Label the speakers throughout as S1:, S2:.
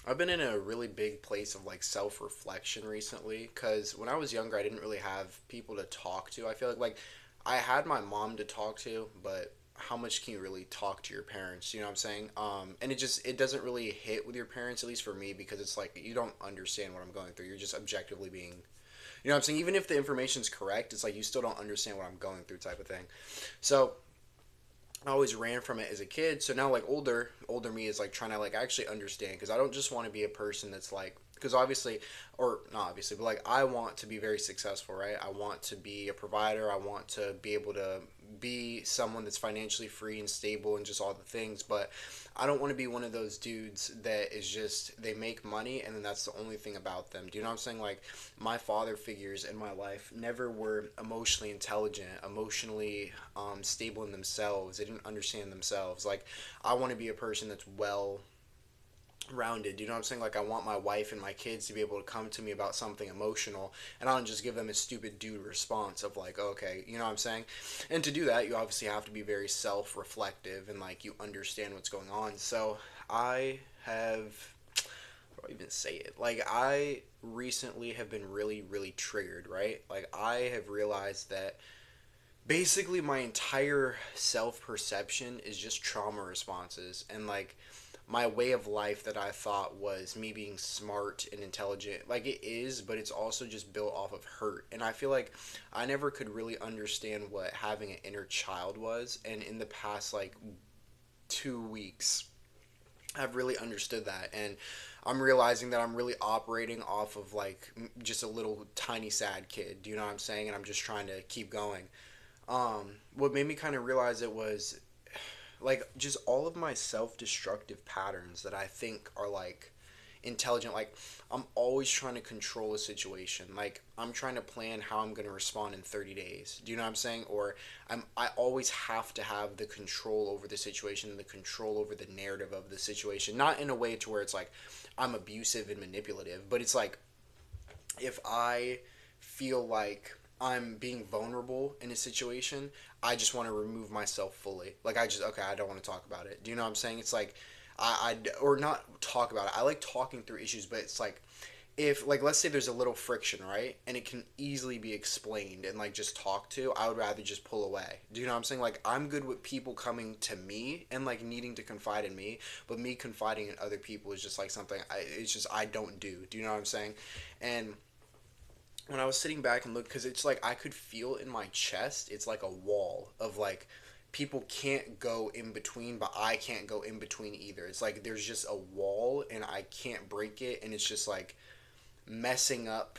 S1: I've been in a really big place of like self-reflection recently because when I was younger I didn't really have people to talk to. I feel like I had my mom to talk to, but how much can you really talk to your parents, you know what I'm saying? And it doesn't really hit with your parents, at least for me, because it's like you don't understand what I'm going through. You're just objectively being, you know what I'm saying? Even if the information's correct, it's like you still don't understand what I'm going through type of thing. So I always ran from it as a kid. So now, like older me is like trying to like actually understand because I don't just want to be a person that's like, because obviously, or not obviously, but like I want to be very successful, right? I want to be a provider. I want to be able to be someone that's financially free and stable and just all the things. But I don't want to be one of those dudes that is just they make money and then that's the only thing about them. Do you know what I'm saying? Like my father figures in my life never were emotionally intelligent, emotionally stable in themselves. They didn't understand themselves. Like I want to be a person that's well rounded. You know what I'm saying? Like I want my wife and my kids to be able to come to me about something emotional and I don't just give them a stupid dude response of like, okay, you know what I'm saying? And to do that, you obviously have to be very self-reflective and like you understand what's going on. So I have, how do I even say it? Like I recently have been really triggered, right? Like I have realized that basically my entire self-perception is just trauma responses and like my way of life that I thought was me being smart and intelligent. Like it is, but it's also just built off of hurt. And I feel like I never could really understand what having an inner child was. And in the past, like 2 weeks, I've really understood that. And I'm realizing that I'm really operating off of like just a little tiny sad kid. Do you know what I'm saying? And I'm just trying to keep going. What made me kind of realize it was like just all of my self-destructive patterns that I think are like intelligent. Like I'm always trying to control a situation. Like I'm trying to plan how I'm going to respond in 30 days. Do you know what I'm saying? Or I always have to have the control over the situation, the control over the narrative of the situation. Not in a way to where it's like I'm abusive and manipulative, but it's like if I feel like I'm being vulnerable in a situation, I just want to remove myself fully. Like I just okay, I don't want to talk about it. Do you know what I'm saying? It's like or not talk about it. I like talking through issues, but it's like if like let's say there's a little friction, right? And it can easily be explained and like just talked to, I would rather just pull away. Do you know what I'm saying? Like I'm good with people coming to me and like needing to confide in me, but me confiding in other people is just like something it's just I don't do. Do you know what I'm saying? And when I was sitting back and look, because it's like I could feel in my chest, it's like a wall of like people can't go in between, but I can't go in between either. It's like there's just a wall and I can't break it, and it's just like messing up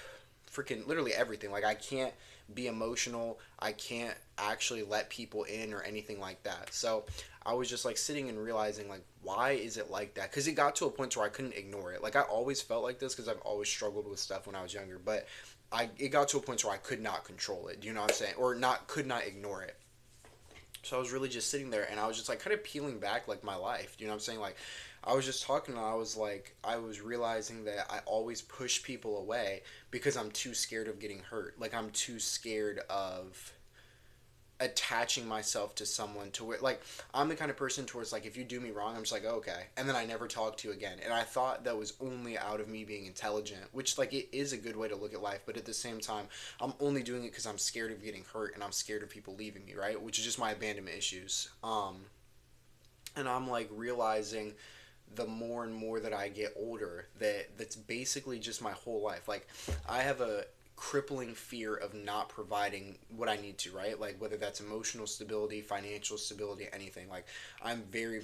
S1: freaking literally everything. Like I can't be emotional, I can't actually let people in or anything like that. So I was just like sitting and realizing like why is it like that? Because it got to a point where I couldn't ignore it. Like I always felt like this because I've always struggled with stuff when I was younger, but it got to a point where I could not control it. Do you know what I'm saying? Or not could not ignore it. So I was really just sitting there and I was just like kind of peeling back like my life. Do you know what I'm saying? Like I was just talking and I was like I was realizing that I always push people away because I'm too scared of getting hurt. Like I'm too scared of attaching myself to someone to where like I'm the kind of person towards like if you do me wrong I'm just like okay and then I never talk to you again and I thought that was only out of me being intelligent, which like it is a good way to look at life, but at the same time I'm only doing it because I'm scared of getting hurt and I'm scared of people leaving me, right, which is just my abandonment issues. And I'm like realizing the more and more that I get older that that's basically just my whole life. Like I have a crippling fear of not providing what I need to, right? Like whether that's emotional stability, financial stability, anything. Like I'm very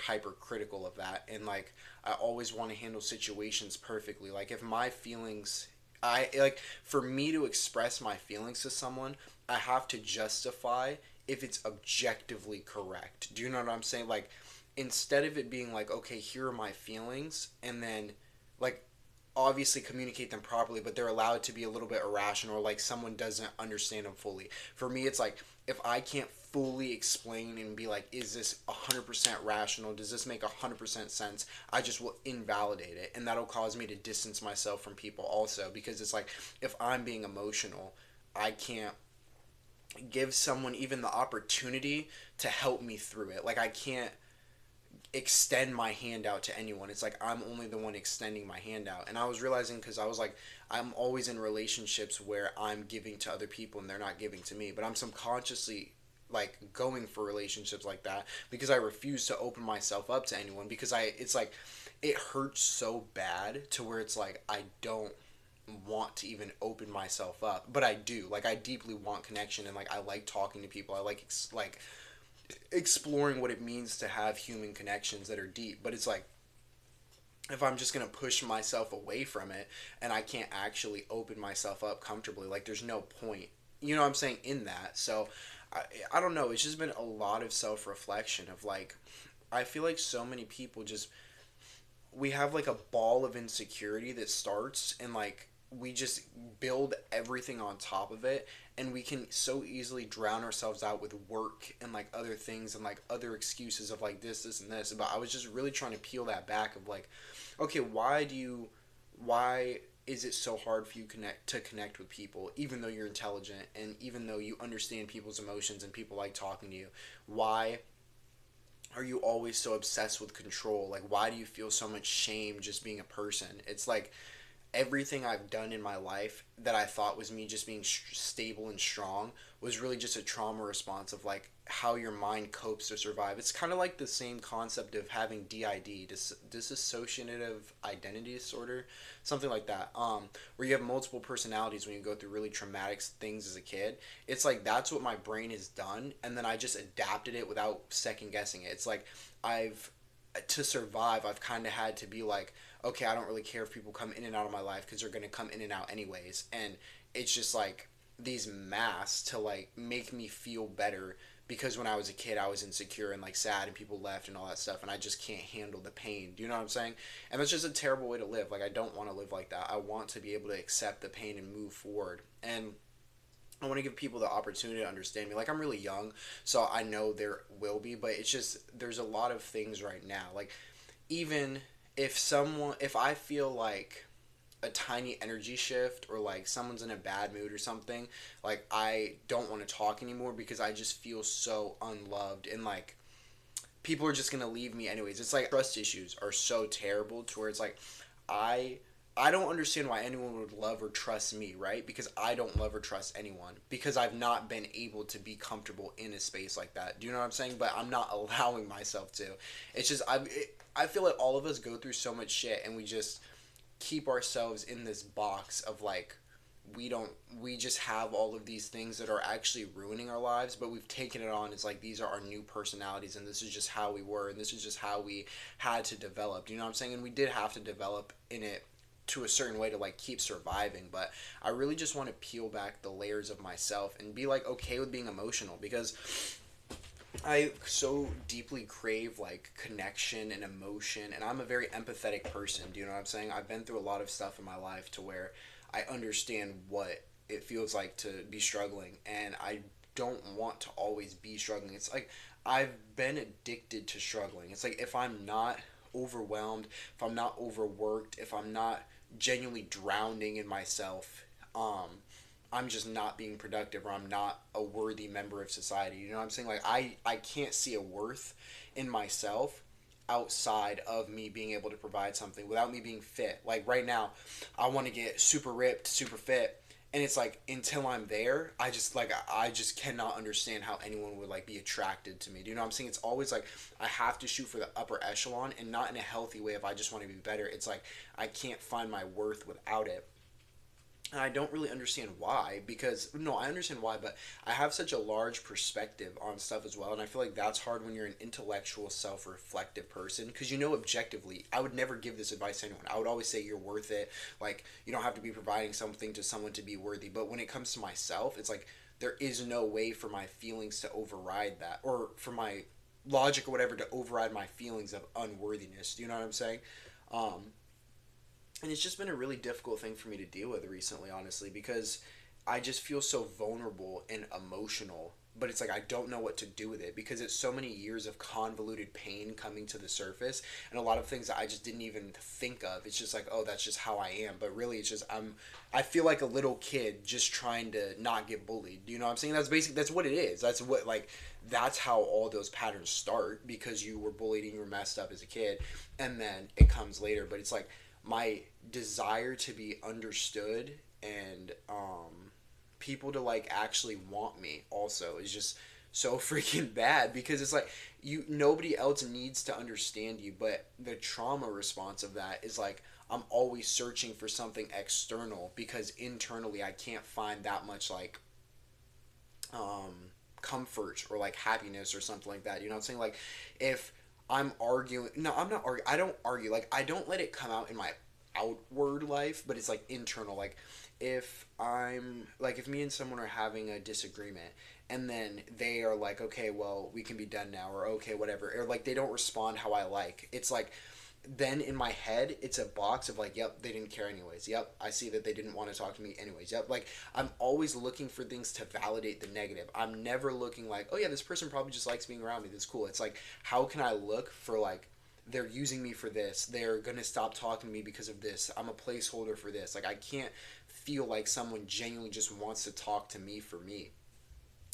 S1: hypercritical of that and like I always want to handle situations perfectly. Like if my feelings I like for me to express my feelings to someone, I have to justify if it's objectively correct. Do you know what I'm saying? Like instead of it being like okay here are my feelings and then like obviously communicate them properly but they're allowed to be a little bit irrational or like someone doesn't understand them fully. For me it's like if I can't fully explain and be like is this 100% rational, does this make 100% sense, I just will invalidate it and that'll cause me to distance myself from people also because it's like if I'm being emotional I can't give someone even the opportunity to help me through it. Like I can't extend my hand out to anyone. It's like I'm only the one extending my hand out. And I was realizing, because I was like, I'm always in relationships where I'm giving to other people and they're not giving to me, but I'm subconsciously like going for relationships like that because I refuse to open myself up to anyone, because it's like it hurts so bad to where it's like I don't want to even open myself up, but I do. Like I deeply want connection, and like I like talking to people. I like like exploring what it means to have human connections that are deep. But it's like if I'm just gonna push myself away from it and I can't actually open myself up comfortably, like there's no point. You know what I'm saying in that. So I I don't know. It's just been a lot of self reflection of like I feel like so many people just we have like a ball of insecurity that starts, and like we just build everything on top of it, and we can so easily drown ourselves out with work and like other things and like other excuses of like this and this. But I was just really trying to peel that back of like, okay, why is it so hard for you connect with people even though you're intelligent and even though you understand people's emotions and people like talking to you? Why are you always so obsessed with control? Like, why do you feel so much shame just being a person? It's like everything I've done in my life that I thought was me just being stable and strong was really just a trauma response of like how your mind copes to survive. It's kind of like the same concept of having DID, dissociative identity disorder, something like that. Where you have multiple personalities when you go through really traumatic things as a kid. It's like that's what my brain has done, and then I just adapted it without second guessing it. It's like I've to survive, I've kind of had to be like, okay, I don't really care if people come in and out of my life because they're going to come in and out anyways. And it's just like these masks to like make me feel better, because when I was a kid, I was insecure and like sad and people left and all that stuff. And I just can't handle the pain. Do you know what I'm saying? And that's just a terrible way to live. Like, I don't want to live like that. I want to be able to accept the pain and move forward. And I want to give people the opportunity to understand me. Like, I'm really young, so I know there will be, but it's just there's a lot of things right now. Like, even if I feel like a tiny energy shift or like someone's in a bad mood or something, like I don't want to talk anymore because I just feel so unloved, and like people are just gonna leave me anyways. It's like trust issues are so terrible to where it's like I I don't understand why anyone would love or trust me, right? Because I don't love or trust anyone because I've not been able to be comfortable in a space like that. Do you know what I'm saying? But I'm not allowing myself to. It's just I feel like all of us go through so much shit, and we just keep ourselves in this box of like we don't we just have all of these things that are actually ruining our lives, but we've taken it on as like these are our new personalities and this is just how we were and this is just how we had to develop. Do you know what I'm saying? And we did have to develop in it to a certain way to like keep surviving. But I really just want to peel back the layers of myself and be like okay with being emotional, because I so deeply crave like connection and emotion, and I'm a very empathetic person. Do you know what I'm saying? I've been through a lot of stuff in my life to where I understand what it feels like to be struggling, and I don't want to always be struggling. It's like I've been addicted to struggling. It's like if I'm not overwhelmed, if I'm not overworked, if I'm not genuinely drowning in myself, I'm just not being productive, or I'm not a worthy member of society. You know what I'm saying? Like I can't see a worth in myself outside of me being able to provide something without me being fit. Like right now, I want to get super ripped, super fit. And it's like until I'm there, I just cannot understand how anyone would like be attracted to me. Do you know what I'm saying? It's always like I have to shoot for the upper echelon, and not in a healthy way if I just want to be better. It's like I can't find my worth without it. And I don't really understand why, because no, I understand why, but I have such a large perspective on stuff as well, and I feel like that's hard when you're an intellectual, self-reflective person, because you know objectively, I would never give this advice to anyone. I would always say you're worth it. Like you don't have to be providing something to someone to be worthy. But when it comes to myself, it's like there is no way for my feelings to override that, or for my logic or whatever to override my feelings of unworthiness. Do you know what I'm saying? Um, and it's just been a really difficult thing for me to deal with recently, honestly, because I just feel so vulnerable and emotional but it's like I don't know what to do with it because it's so many years of convoluted pain coming to the surface and a lot of things that I just didn't even think of. It's just like, oh, that's just how I am. But really it's just I feel like a little kid just trying to not get bullied. You know what I'm saying? That's basically that's what it is. That's what like that's how all those patterns start because you were bullied and you were messed up as a kid and then it comes later. But it's like my desire to be understood and people to like actually want me also is just so freaking bad because it's like you nobody else needs to understand you, but the trauma response of that is like I'm always searching for something external because internally I can't find that much like um comfort or like happiness or something like that. You know what I'm saying? Like if I'm arguing, no, I'm not arguing. I don't argue. Like I don't let it come out in my outward life, but it's like internal. Like if I'm like if me and someone are having a disagreement and then they are like, okay, well, we can be done now, or okay, whatever, or like they don't respond how I like. It's like then in my head it's a box of like, yep, they didn't care anyways, yep, I see that they didn't want to talk to me anyways, yep. Like I'm always looking for things to validate the negative. I'm never looking like, oh yeah, this person probably just likes being around me, that's cool. It's like how can I look for like they're using me for this, they're gonna stop talking to me because of this, I'm a placeholder for this. Like I can't feel like someone genuinely just wants to talk to me for me,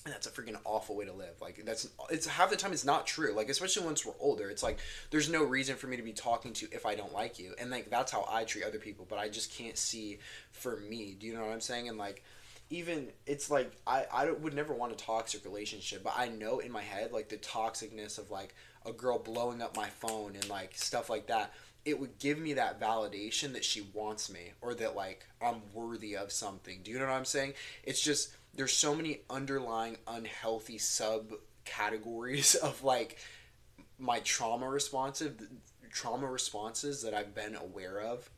S1: and that's a freaking awful way to live. Like that's it's half the time it's not true. Like especially once we're older, it's like there's no reason for me to be talking to you if I don't like you, and like that's how I treat other people. But I just can't see for me. Do you know what I'm saying? And like even it's like I would never want a toxic relationship, but I know in my head like the toxicness of like a girl blowing up my phone and like stuff like that, it would give me that validation that she wants me or that like I'm worthy of something. Do you know what I'm saying? It's just there's so many underlying unhealthy subcategories of like my trauma responses that I've been aware of.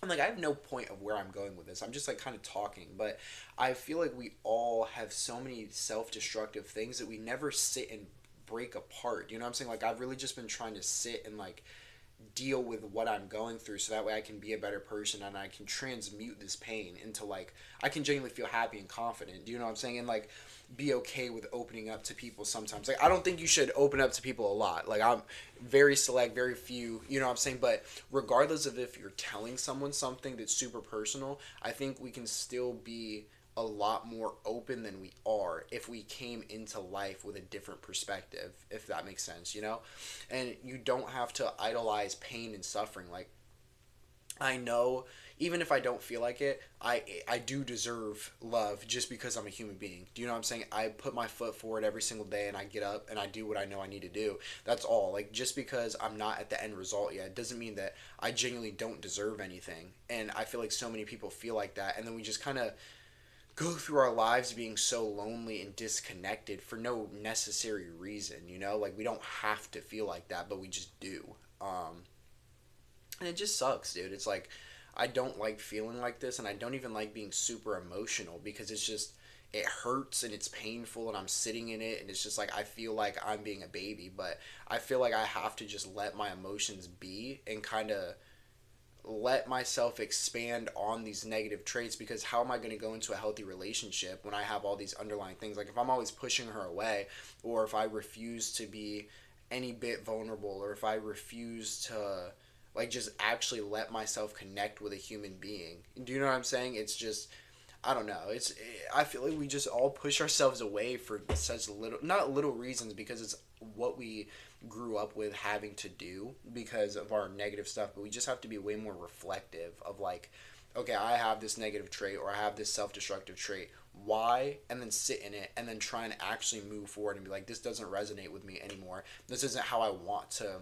S1: I'm like I have no point of where I'm going with this. I'm just like kind of talking, but I feel like we all have so many self-destructive things that we never sit and break apart. You know what I'm saying? Like I've really just been trying to sit and like deal with what I'm going through so that way I can be a better person and I can transmute this pain into like I can genuinely feel happy and confident. Do you know what I'm saying? And like be okay with opening up to people sometimes. Like I don't think you should open up to people a lot. Like I'm very select, very few, you know what I'm saying? But regardless of if you're telling someone something that's super personal, I think we can still be a lot more open than we are if we came into life with a different perspective, if that makes sense, you know? And you don't have to idolize pain and suffering. Like I know even if I don't feel like it, I do deserve love just because I'm a human being. Do you know what I'm saying? I put my foot forward every single day and I get up and I do what I know I need to do. That's all. Like just because I'm not at the end result yet doesn't mean that I genuinely don't deserve anything. And I feel like so many people feel like that and then we just kind of go through our lives being so lonely and disconnected for no necessary reason, you know? Like we don't have to feel like that, but we just do. And it just sucks, dude. It's like I don't like feeling like this and I don't even like being super emotional because it's just it hurts and it's painful and I'm sitting in it and it's just like I feel like I'm being a baby, but I feel like I have to just let my emotions be and kind of let myself expand on these negative traits because how am I going to go into a healthy relationship when I have all these underlying things? Like if I'm always pushing her away or if I refuse to be any bit vulnerable or if I refuse to like just actually let myself connect with a human being. Do you know what I'm saying? It's just I don't know. It's I feel like we just all push ourselves away for such little not little reasons because it's what we grew up with having to do because of our negative stuff, but we just have to be way more reflective of like okay, I have this negative trait or I have this self-destructive trait. Why? And then sit in it and then try and actually move forward and be like this doesn't resonate with me anymore. This isn't how I want to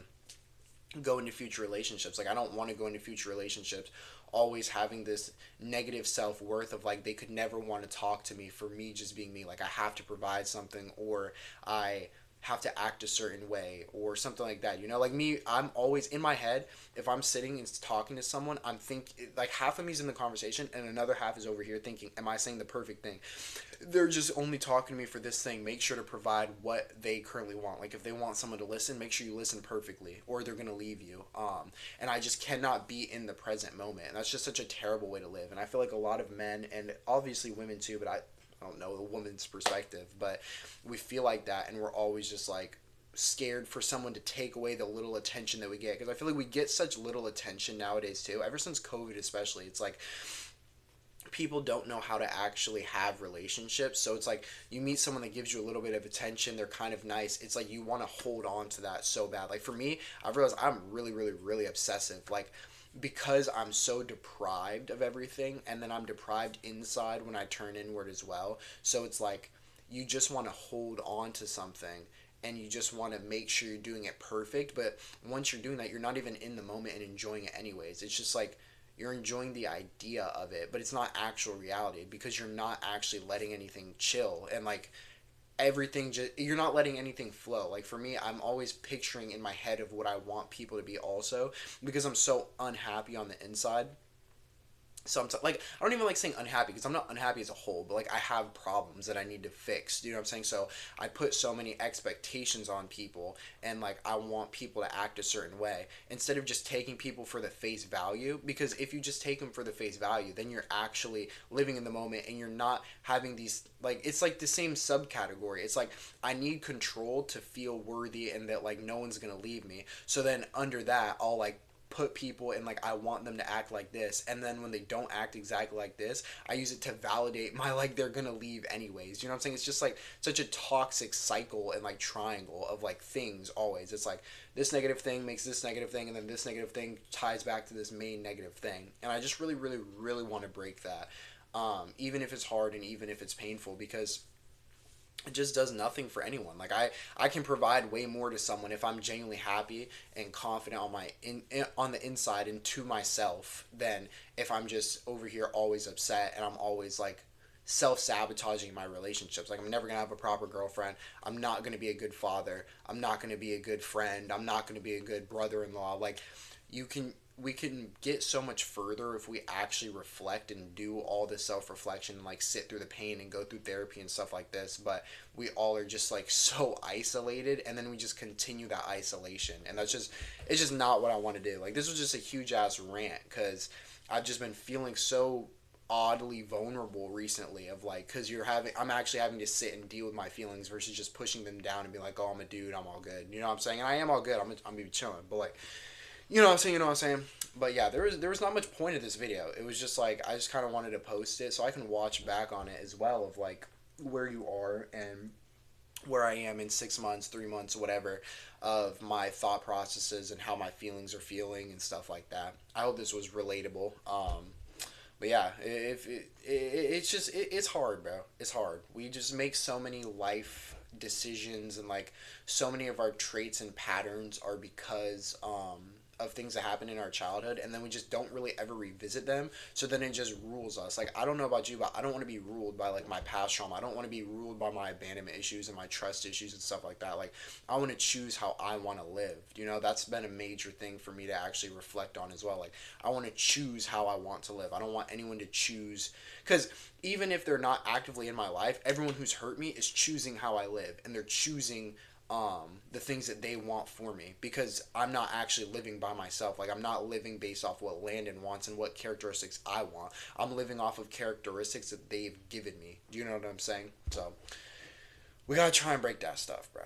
S1: go into future relationships. Like I don't want to go into future relationships always having this negative self-worth of like they could never want to talk to me for me just being me. Like I have to provide something or I have to act a certain way or something like that. You know, like me, I'm always in my head. If I'm sitting and talking to someone, I'm think like half of me's in the conversation and another half is over here thinking, am I saying the perfect thing? They're just only talking to me for this thing. Make sure to provide what they currently want. Like if they want someone to listen, make sure you listen perfectly or they're going to leave you. And I just cannot be in the present moment. And that's just such a terrible way to live. And I feel like a lot of men and obviously women too, but I don't know, the woman's perspective, but we feel like that, and we're always just like scared for someone to take away the little attention that we get, because I feel like we get such little attention nowadays too. Ever since COVID, especially, it's like people don't know how to actually have relationships. So it's like you meet someone that gives you a little bit of attention, they're kind of nice. It's like you want to hold on to that so bad. Like for me, I've realized I'm really, really, really obsessive. Like because I'm so deprived of everything, and then I'm deprived inside when I turn inward as well. So it's like you just want to hold on to something, and you just want to make sure you're doing it perfect. But once you're doing that, you're not even in the moment and enjoying it anyways. It's just like you're enjoying the idea of it, but it's not actual reality, because you're not actually letting anything chill, and like everything just, you're not letting anything flow. Like for me, I'm always picturing in my head of what I want people to be also, because I'm so unhappy on the inside. Sometimes, like, I don't even like saying unhappy, because I'm not unhappy as a whole, but like I have problems that I need to fix. Do you know what I'm saying? So I put so many expectations on people, and like I want people to act a certain way instead of just taking people for the face value. Because if you just take them for the face value, then you're actually living in the moment, and you're not having these, like, it's like the same subcategory. It's like I need control to feel worthy, and that like no one's gonna leave me. So then under that, I'll like put people in, like, I want them to act like this, and then when they don't act exactly like this, I use it to validate my, like, they're gonna leave anyways. You know what I'm saying? It's just like such a toxic cycle and like triangle of like things always. It's like this negative thing makes this negative thing, and then this negative thing ties back to this main negative thing. And I just really, really, really want to break that, even if it's hard and even if it's painful, because it just does nothing for anyone. Like I can provide way more to someone if I'm genuinely happy and confident on on the inside and to myself, than if I'm just over here always upset, and I'm always like self-sabotaging my relationships. Like I'm never going to have a proper girlfriend. I'm not going to be a good father. I'm not going to be a good friend. I'm not going to be a good brother-in-law. Like you can we can get so much further if we actually reflect and do all this self-reflection, and like sit through the pain and go through therapy and stuff like this. But we all are just like so isolated, and then we just continue that isolation, and that's just, it's just not what I want to do. Like this was just a huge ass rant, because I've just been feeling so oddly vulnerable recently, of like, because I'm actually having to sit and deal with my feelings versus just pushing them down and be like, oh, I'm a dude, I'm all good. You know what I'm saying? And I am all good. I'm gonna be chilling, but like, you know what I'm saying? You know what I'm saying? But yeah, there was not much point of this video. It was just like I just kind of wanted to post it so I can watch back on it as well, of like where you are and where I am in 6 months, 3 months, whatever, of my thought processes and how my feelings are feeling and stuff like that. I hope this was relatable. But yeah, if it's just it's hard, bro. It's hard. We just make so many life decisions, and like so many of our traits and patterns are because of things that happen in our childhood, and then we just don't really ever revisit them. So then it just rules us. Like I don't know about you, but I don't want to be ruled by like my past trauma. I don't want to be ruled by my abandonment issues and my trust issues and stuff like that. Like I want to choose how I want to live. You know, that's been a major thing for me to actually reflect on as well. Like I want to choose how I want to live. I don't want anyone to choose, because even if they're not actively in my life, everyone who's hurt me is choosing how I live, and they're choosing the things that they want for me, because I'm not actually living by myself. Like I'm not living based off what Landon wants and what characteristics I want. I'm living off of characteristics that they've given me. Do you know what I'm saying? So we gotta try and break that stuff, bro.